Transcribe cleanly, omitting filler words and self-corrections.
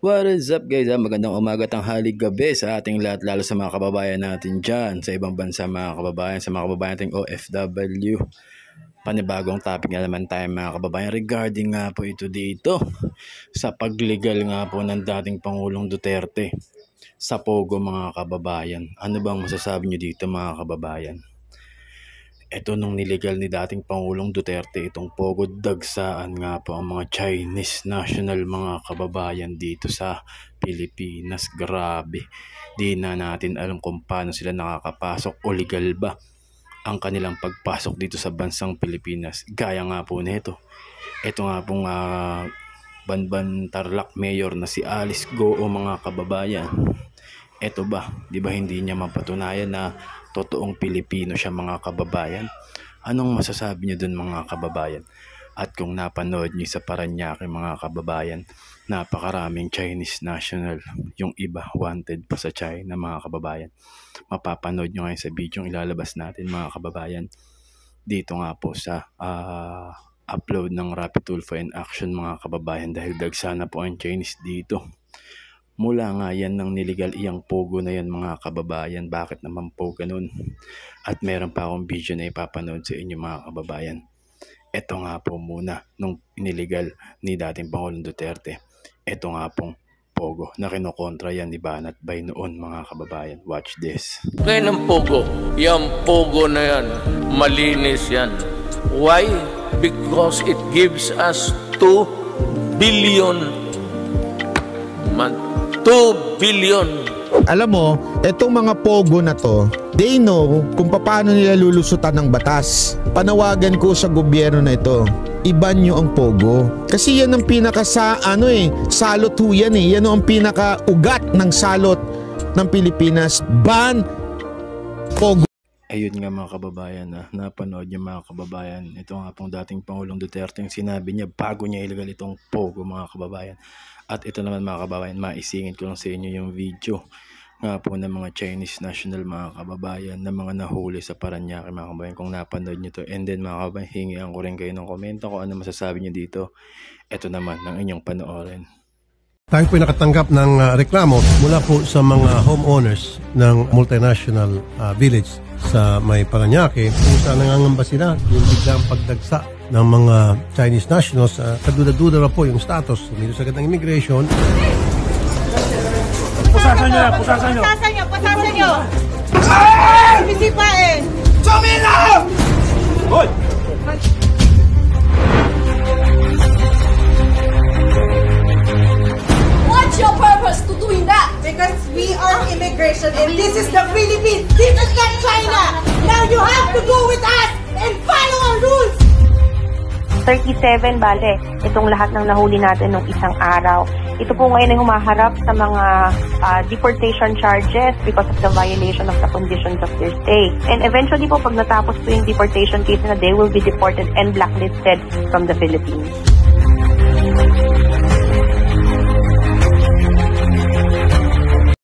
What is up guys? Magandang umaga, tanghali, gabi sa ating lahat, lalo sa mga kababayan natin dyan sa ibang bansa, mga kababayan, sa mga kababayan nating OFW. Panibagong topic na naman tayo mga kababayan regarding nga po ito dito sa pagligal nga po ng dating Pangulong Duterte sa Pogo mga kababayan. Ano bang masasabi nyo dito mga kababayan? Ito nung niligal ni dating Pangulong Duterte itong Pogo, dagsaan nga po ang mga Chinese national mga kababayan dito sa Pilipinas. Grabe, di na natin alam kung paano sila nakakapasok o legal ba ang kanilang pagpasok dito sa bansang Pilipinas. Gaya nga po nito, ito nga pong Banban Tarlac Mayor na si Alice Go o mga kababayan. Ito ba, di ba hindi niya mapatunayan na totoong Pilipino siya mga kababayan? Anong masasabi niyo dun mga kababayan? At kung napanood niyo sa Parañaque mga kababayan, napakaraming Chinese national, yung iba wanted pa sa China mga kababayan. Mapapanood niyo ngayon sa video yung ilalabas natin mga kababayan. Dito nga po sa upload ng Rapid Tulfo in Action mga kababayan, dahil dagsana po ang Chinese dito. Mula nga yan ng niligal iyang Pogo na yan mga kababayan. Bakit naman po ganun? At meron pa akong video na ipapanood sa inyo mga kababayan. Ito nga po muna nung iniligal ni dating Pangulong Duterte. Ito nga pong Pogo na kinokontra yan ni Banat Bay noon mga kababayan. Watch this. Ngayon ang Pogo, yung Pogo na yan, malinis yan. Why? Because it gives us 2 billion 2 billion. Alam mo, etong mga Pogo na to, they know kung paano nila lulusutan ng batas. Panawagan ko sa gobyerno na ito, iban nyo ang Pogo. Kasi yan ang salot ho yan eh. Yan ang pinaka-ugat ng salot ng Pilipinas. Ban Pogo. Ayun nga mga kababayan, napanood niyo mga kababayan. Ito nga pong dating Pangulong Duterte yung sinabi niya bago niya iligal itong Pogo mga kababayan. At ito naman mga kababayan, maisingit ko lang sa inyo yung video nga po ng mga Chinese national mga kababayan na mga nahuli sa Parañaque mga kababayan. Kung napanood nyo to, and then mga kababayan, hingian ko rin kayo ng komento kung ano masasabi nyo dito. Ito naman ng inyong panoorin. Tayo po nakatanggap ng reklamo mula po sa mga homeowners ng multinational village sa may Parañaque kung saan nangangamba sila yung biglang pagdagsa ng mga Chinese nationals. Kaduda-duda na po yung status. Umilos agad ng immigration. Pusasan nyo! Pusasan nyo! Pusasan nyo! Bisipain! Chomino! Hoy! What's your purpose to doing that? Because we are immigration and this is the Philippines. This is not China. Now you have to go with us and follow our rules. 37 bale, itong lahat ng nahuli natin nung isang araw. Ito po ngayon ay humaharap sa mga deportation charges because of the violation of the conditions of their stay. And eventually po, pag natapos po yung deportation case na, they will be deported and blacklisted from the Philippines.